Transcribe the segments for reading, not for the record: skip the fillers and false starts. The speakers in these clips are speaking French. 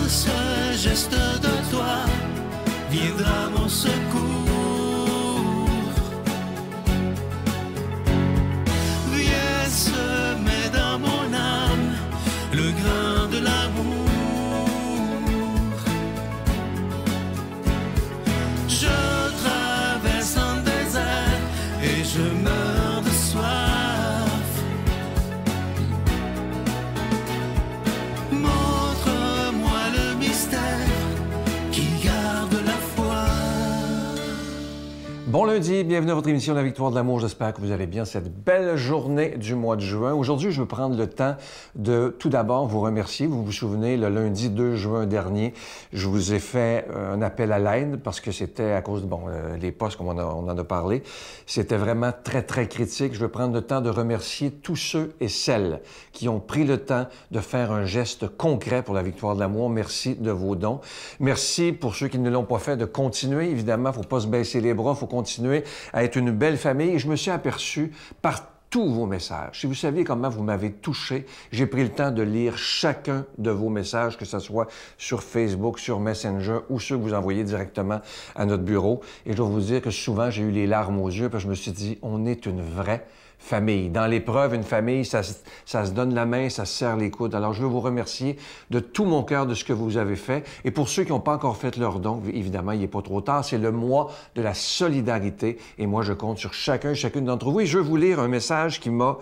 ce geste de toi viendra mon secours. Viens semer dans mon âme le grain de l'amour. Je traverse un désert et je meurs de soif. Montre-moi le mystère qui garde la foi. Bon lundi, bienvenue à votre émission La Victoire de l'amour. J'espère que vous allez bien cette belle journée du mois de juin. Aujourd'hui, je veux prendre le temps de tout d'abord vous remercier. Vous vous souvenez, le lundi 2 juin dernier, je vous ai fait un appel à l'aide parce que c'était à cause de les postes, comme on en a parlé. C'était vraiment très, très critique. Je veux prendre le temps de remercier tous ceux et celles qui ont pris le temps de faire un geste concret pour la Victoire de l'amour. Merci de vos dons. Merci pour ceux qui ne l'ont pas fait de continuer. Évidemment, il ne faut pas se baisser les bras, il faut continuer à être une belle famille. Et je me suis aperçu par tous vos messages. Si vous saviez comment vous m'avez touché, j'ai pris le temps de lire chacun de vos messages, que ce soit sur Facebook, sur Messenger ou ceux que vous envoyez directement à notre bureau. Et je dois vous dire que souvent, j'ai eu les larmes aux yeux parce que je me suis dit, on est une vraie famille. Dans l'épreuve, une famille, ça se donne la main, ça se serre les coudes. Alors, je veux vous remercier de tout mon cœur de ce que vous avez fait. Et pour ceux qui n'ont pas encore fait leur don, évidemment, il n'est pas trop tard. C'est le mois de la solidarité. Et moi, je compte sur chacun et chacune d'entre vous. Et je veux vous lire un message qui m'a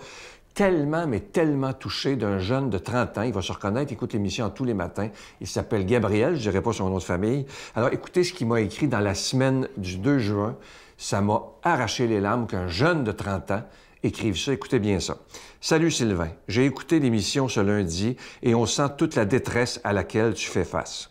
tellement, mais tellement touché d'un jeune de 30 ans. Il va se reconnaître, il écoute l'émission tous les matins. Il s'appelle Gabriel, je ne dirai pas son nom de famille. Alors, écoutez ce qu'il m'a écrit dans la semaine du 2 juin. Ça m'a arraché les larmes qu'un jeune de 30 ans écrive ça. Écoutez bien ça. Salut Sylvain, j'ai écouté l'émission ce lundi et on sent toute la détresse à laquelle tu fais face.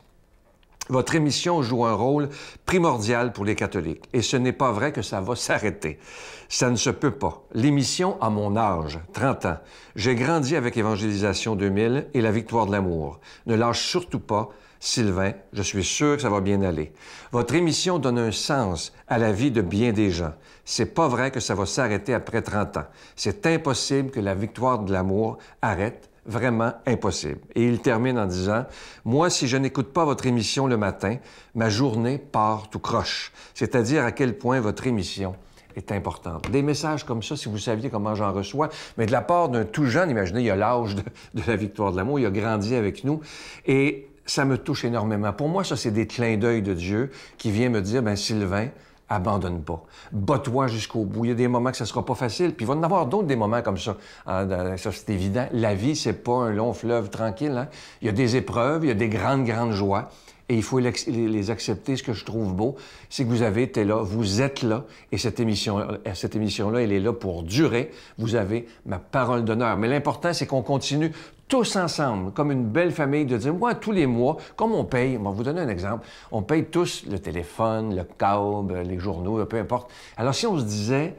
Votre émission joue un rôle primordial pour les catholiques et ce n'est pas vrai que ça va s'arrêter. Ça ne se peut pas. L'émission a mon âge, 30 ans. J'ai grandi avec Évangélisation 2000 et la Victoire de l'amour. Ne lâche surtout pas, Sylvain, je suis sûr que ça va bien aller. Votre émission donne un sens à la vie de bien des gens. C'est pas vrai que ça va s'arrêter après 30 ans. C'est impossible que la Victoire de l'amour arrête. Vraiment impossible. Et il termine en disant « Moi, si je n'écoute pas votre émission le matin, ma journée part tout croche. » C'est-à-dire à quel point votre émission est importante. Des messages comme ça, si vous saviez comment j'en reçois, mais de la part d'un tout jeune, imaginez, il a l'âge de la Victoire de l'amour, il a grandi avec nous, et ça me touche énormément. Pour moi, ça, c'est des clins d'œil de Dieu qui vient me dire « Ben Sylvain, abandonne pas. Bats-toi jusqu'au bout. Il y a des moments que ça sera pas facile. Puis il va y en avoir d'autres des moments comme ça. Ça, c'est évident. La vie, c'est pas un long fleuve tranquille. Hein? Il y a des épreuves, il y a des grandes joies. Et il faut les accepter. Ce que je trouve beau, c'est que vous avez été là, vous êtes là. Et cette émission-là, elle est là pour durer. Vous avez ma parole d'honneur. Mais l'important, c'est qu'on continue tous ensemble, comme une belle famille, de dire, moi, tous les mois, comme on paye, on va vous donner un exemple, on paye tous le téléphone, le câble, les journaux, peu importe. Alors, si on se disait,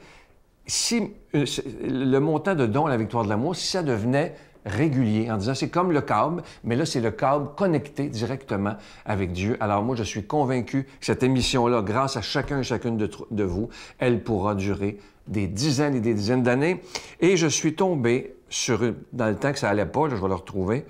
si le montant de don à la Victoire de l'amour, si ça devenait régulier, en disant, c'est comme le câble, mais là, c'est le câble connecté directement avec Dieu. Alors, moi, je suis convaincu que cette émission-là, grâce à chacun et chacune de vous, elle pourra durer des dizaines et des dizaines d'années. Et je suis tombé dans le temps que ça allait pas, là, je vais le retrouver.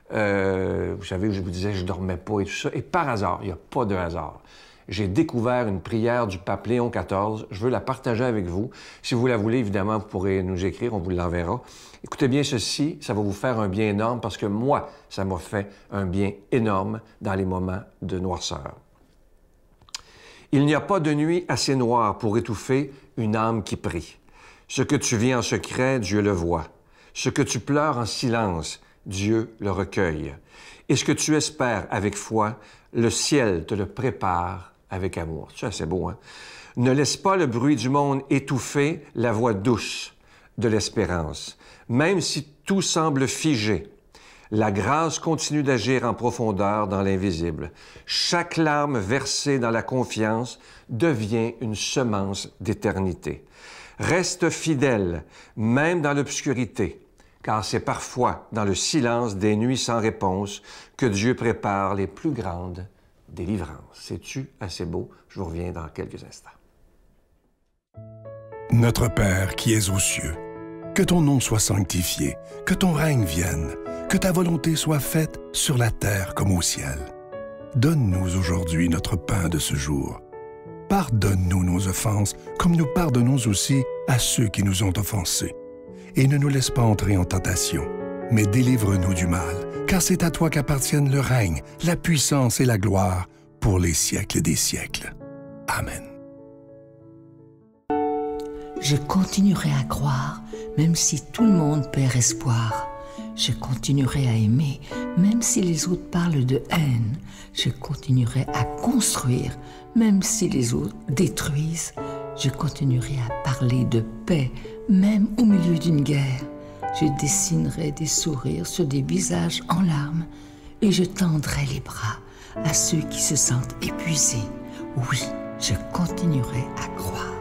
Vous savez, je vous disais, je dormais pas et tout ça. Et par hasard, il n'y a pas de hasard, j'ai découvert une prière du pape Léon XIV. Je veux la partager avec vous. Si vous la voulez, évidemment, vous pourrez nous écrire, on vous l'enverra. Écoutez bien ceci, ça va vous faire un bien énorme parce que moi, ça m'a fait un bien énorme dans les moments de noirceur. Il n'y a pas de nuit assez noire pour étouffer une âme qui prie. Ce que tu vis en secret, Dieu le voit. Ce que tu pleures en silence, Dieu le recueille. Et ce que tu espères avec foi, le ciel te le prépare avec amour. C'est assez beau, hein? Ne laisse pas le bruit du monde étouffer la voix douce de l'espérance. Même si tout semble figé, la grâce continue d'agir en profondeur dans l'invisible. Chaque larme versée dans la confiance devient une semence d'éternité. Reste fidèle, même dans l'obscurité, car c'est parfois dans le silence des nuits sans réponse que Dieu prépare les plus grandes délivrances. C'est-tu assez beau? Je vous reviens dans quelques instants. Notre Père qui es aux cieux, que ton nom soit sanctifié, que ton règne vienne, que ta volonté soit faite sur la terre comme au ciel. donne-nous aujourd'hui notre pain de ce jour. Pardonne-nous nos offenses, comme nous pardonnons aussi à ceux qui nous ont offensés. Et ne nous laisse pas entrer en tentation, mais délivre-nous du mal, car c'est à toi qu'appartiennent le règne, la puissance et la gloire pour les siècles des siècles. Amen. Je continuerai à croire, même si tout le monde perd espoir. Je continuerai à aimer, même si les autres parlent de haine. Je continuerai à construire, même si les autres détruisent. Je continuerai à parler de paix, même au milieu d'une guerre. Je dessinerai des sourires sur des visages en larmes et je tendrai les bras à ceux qui se sentent épuisés. Oui, je continuerai à croire.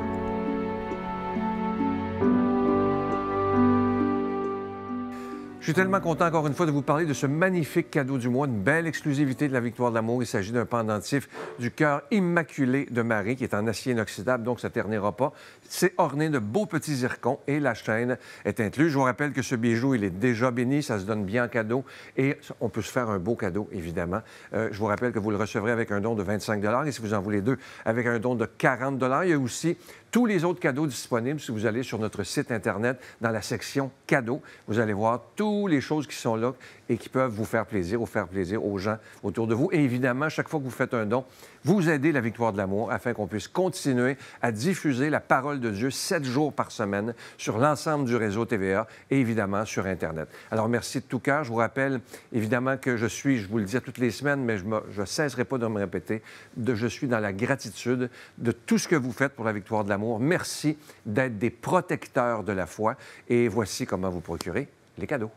Je suis tellement content encore une fois de vous parler de ce magnifique cadeau du mois, une belle exclusivité de la Victoire de l'amour. Il s'agit d'un pendentif du cœur immaculé de Marie qui est en acier inoxydable, donc ça ne ternira pas. C'est orné de beaux petits zircons et la chaîne est incluse. Je vous rappelle que ce bijou, il est déjà béni, ça se donne bien en cadeau et on peut se faire un beau cadeau, évidemment. Je vous rappelle que vous le recevrez avec un don de 25 $ et si vous en voulez deux, avec un don de 40 $. Il y a aussi tous les autres cadeaux disponibles si vous allez sur notre site Internet, dans la section cadeaux. Vous allez voir toutes les choses qui sont là et qui peuvent vous faire plaisir ou faire plaisir aux gens autour de vous. Et évidemment, chaque fois que vous faites un don, vous aidez la Victoire de l'amour afin qu'on puisse continuer à diffuser la parole de Dieu 7 jours par semaine sur l'ensemble du réseau TVA et évidemment sur Internet. Alors, merci de tout cœur. Je vous rappelle évidemment que je vous le dis toutes les semaines, mais je ne cesserai pas de me répéter, je suis dans la gratitude de tout ce que vous faites pour la Victoire de l'amour. Merci d'être des protecteurs de la foi. Et voici comment vous procurer les cadeaux.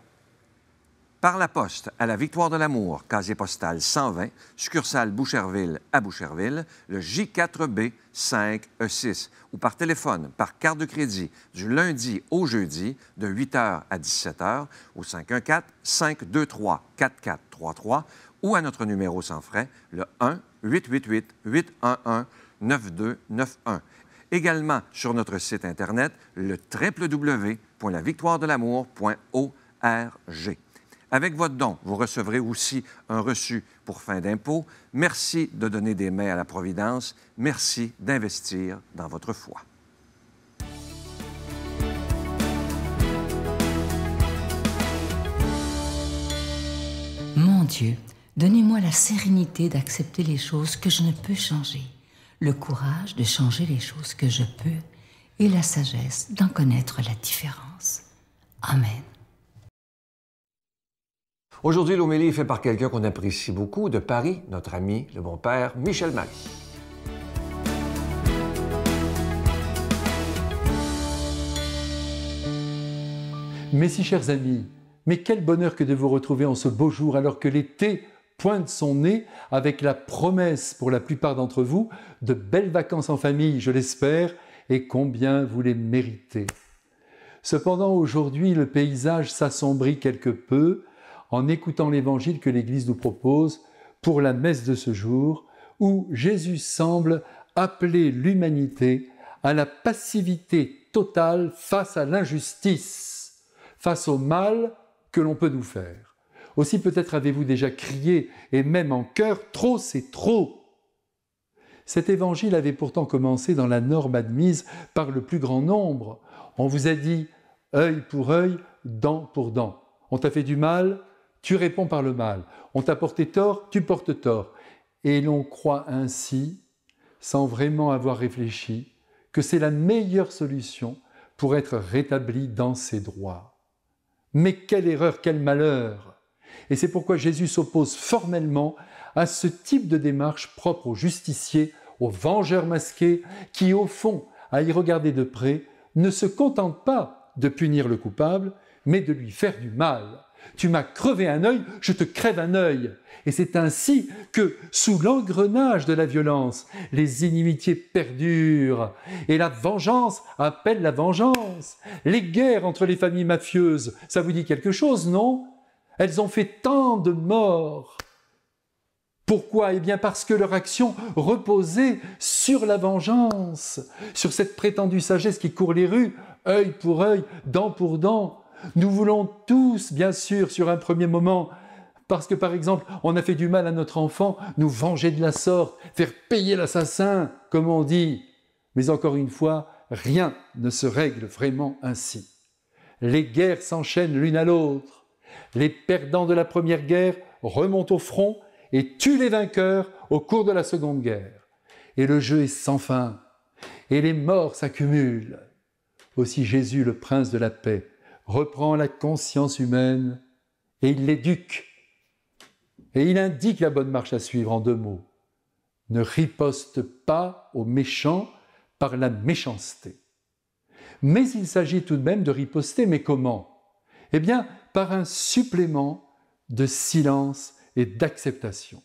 Par la poste à la Victoire de l'amour, casier postal 120, succursale Boucherville à Boucherville, le J4B 5E6. Ou par téléphone, par carte de crédit, du lundi au jeudi, de 8h à 17h, au 514-523-4433, ou à notre numéro sans frais, le 1-888-811-9291. Également sur notre site Internet, le www.lavictoiredelamour.org. Avec votre don, vous recevrez aussi un reçu pour fin d'impôt. Merci de donner des mains à la Providence. Merci d'investir dans votre foi. Mon Dieu, donnez-moi la sérénité d'accepter les choses que je ne peux changer, le courage de changer les choses que je peux et la sagesse d'en connaître la différence. Amen. Aujourd'hui, l'homélie est faite par quelqu'un qu'on apprécie beaucoup, de Paris, notre ami, le bon père Michel Marie. Mes si chers amis, mais quel bonheur que de vous retrouver en ce beau jour alors que l'été pointe son nez avec la promesse pour la plupart d'entre vous de belles vacances en famille, je l'espère, et combien vous les méritez. Cependant, aujourd'hui, le paysage s'assombrit quelque peu en écoutant l'évangile que l'Église nous propose pour la messe de ce jour, où Jésus semble appeler l'humanité à la passivité totale face à l'injustice, face au mal que l'on peut nous faire. Aussi peut-être avez-vous déjà crié, et même en chœur, « Trop, c'est trop !» Cet évangile avait pourtant commencé dans la norme admise par le plus grand nombre. On vous a dit « œil pour œil, dent pour dent ». On t'a fait du mal, tu réponds par le mal. On t'a porté tort, tu portes tort. Et l'on croit ainsi, sans vraiment avoir réfléchi, que c'est la meilleure solution pour être rétabli dans ses droits. Mais quelle erreur, quel malheur! Et c'est pourquoi Jésus s'oppose formellement à ce type de démarche propre aux justiciers, aux vengeurs masqués, qui au fond, à y regarder de près, ne se contentent pas de punir le coupable, mais de lui faire du mal. Tu m'as crevé un œil, je te crève un œil. Et c'est ainsi que, sous l'engrenage de la violence, les inimitiés perdurent et la vengeance appelle la vengeance. Les guerres entre les familles mafieuses, ça vous dit quelque chose, non? Elles ont fait tant de morts. Pourquoi? Eh bien parce que leur action reposait sur la vengeance, sur cette prétendue sagesse qui court les rues, œil pour œil, dent pour dent. Nous voulons tous, bien sûr, sur un premier moment, Parce que, par exemple, on a fait du mal à notre enfant, nous venger de la sorte, faire payer l'assassin, comme on dit. Mais encore une fois, rien ne se règle vraiment ainsi. Les guerres s'enchaînent l'une à l'autre. Les perdants de la première guerre remontent au front et tuent les vainqueurs au cours de la seconde guerre. Et le jeu est sans fin, et les morts s'accumulent. Aussi Jésus, le prince de la paix, reprend la conscience humaine et il l'éduque. Et il indique la bonne marche à suivre en 2 mots. Ne riposte pas aux méchants par la méchanceté. Mais il s'agit tout de même de riposter, mais comment? Eh bien, par un supplément de silence et d'acceptation.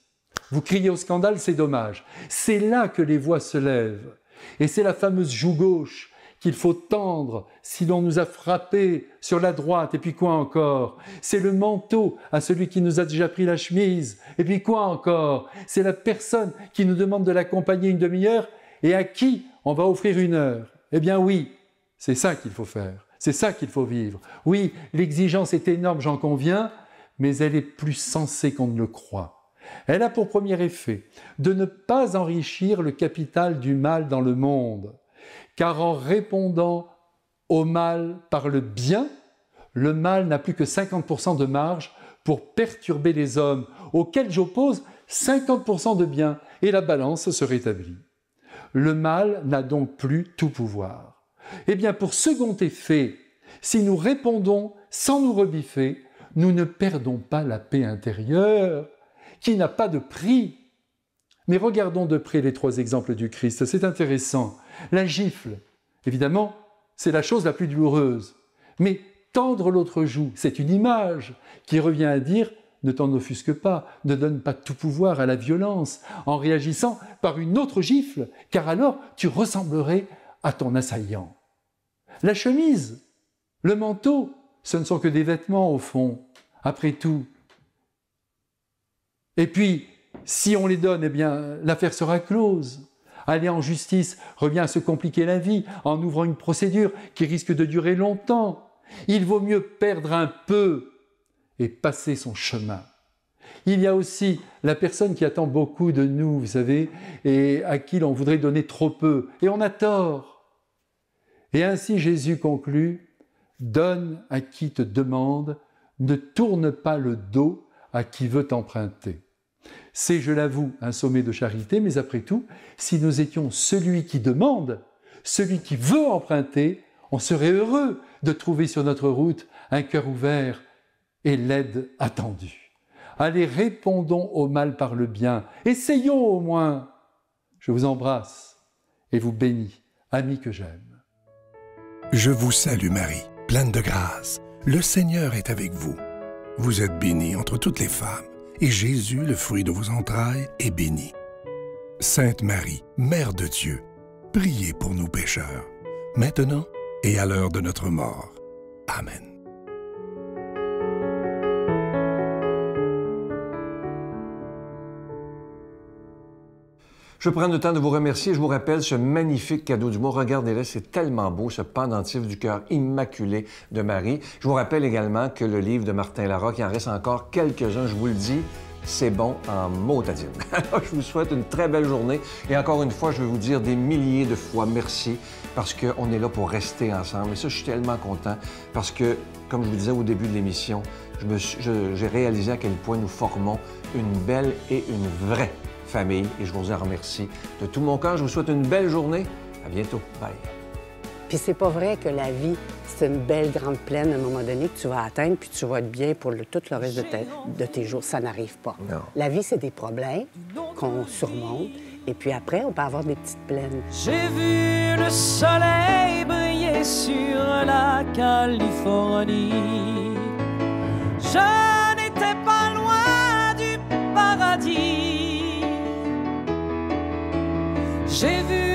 Vous criez au scandale, c'est dommage. C'est là que les voix se lèvent. Et c'est la fameuse joue gauche qu'il faut tendre si l'on nous a frappé sur la droite. Et puis quoi encore? C'est le manteau à celui qui nous a déjà pris la chemise. Et puis quoi encore? C'est la personne qui nous demande de l'accompagner une demi-heure et à qui on va offrir 1 heure. Eh bien oui, c'est ça qu'il faut faire. C'est ça qu'il faut vivre. Oui, l'exigence est énorme, j'en conviens, mais elle est plus sensée qu'on ne le croit. Elle a pour premier effet de ne pas enrichir le capital du mal dans le monde, car en répondant au mal par le bien, le mal n'a plus que 50% de marge pour perturber les hommes, auxquels j'oppose 50% de bien, et la balance se rétablit. Le mal n'a donc plus tout pouvoir. Eh bien, pour second effet, si nous répondons sans nous rebiffer, nous ne perdons pas la paix intérieure, qui n'a pas de prix. Mais regardons de près les 3 exemples du Christ, c'est intéressant. La gifle, évidemment, c'est la chose la plus douloureuse. Mais tendre l'autre joue, c'est une image qui revient à dire « ne t'en offusque pas, ne donne pas tout pouvoir à la violence en réagissant par une autre gifle, car alors tu ressemblerais à ton assaillant. » La chemise, le manteau, ce ne sont que des vêtements au fond, après tout. Et puis, si on les donne, eh bien, l'affaire sera close. Aller en justice revient à se compliquer la vie en ouvrant une procédure qui risque de durer longtemps. Il vaut mieux perdre un peu et passer son chemin. Il y a aussi la personne qui attend beaucoup de nous, vous savez, et à qui l'on voudrait donner trop peu, et on a tort. Et ainsi Jésus conclut, « Donne à qui te demande, ne tourne pas le dos à qui veut t'emprunter. » C'est, je l'avoue, un sommet de charité, mais après tout, si nous étions celui qui demande, celui qui veut emprunter, on serait heureux de trouver sur notre route un cœur ouvert et l'aide attendue. Allez, répondons au mal par le bien, essayons au moins. Je vous embrasse et vous bénis, amis que j'aime. Je vous salue Marie, pleine de grâce. Le Seigneur est avec vous. Vous êtes bénie entre toutes les femmes, et Jésus, le fruit de vos entrailles, est béni. Sainte Marie, Mère de Dieu, priez pour nous pécheurs, maintenant et à l'heure de notre mort. Amen. Je prends le temps de vous remercier. Je vous rappelle ce magnifique cadeau du mois. Regardez-le, c'est tellement beau, ce pendentif du cœur immaculé de Marie. Je vous rappelle également que le livre de Martin Larocque, il en reste encore quelques-uns, je vous le dis, c'est bon en motadine. Alors, je vous souhaite une très belle journée. Et encore une fois, je vais vous dire des milliers de fois merci parce qu'on est là pour rester ensemble. Et ça, je suis tellement content parce que, comme je vous disais au début de l'émission, j'ai réalisé à quel point nous formons une belle et une vraie famille, et je vous en remercie de tout mon cœur. Je vous souhaite une belle journée. À bientôt. Bye. Puis c'est pas vrai que la vie, c'est une belle grande plaine à un moment donné que tu vas atteindre puis tu vas être bien pour tout le reste de tes jours. Ça n'arrive pas. Non. La vie, c'est des problèmes qu'on surmonte et puis après, on peut avoir des petites plaines. J'ai vu le soleil briller sur la Californie. Je n'étais pas loin du paradis. J'ai vu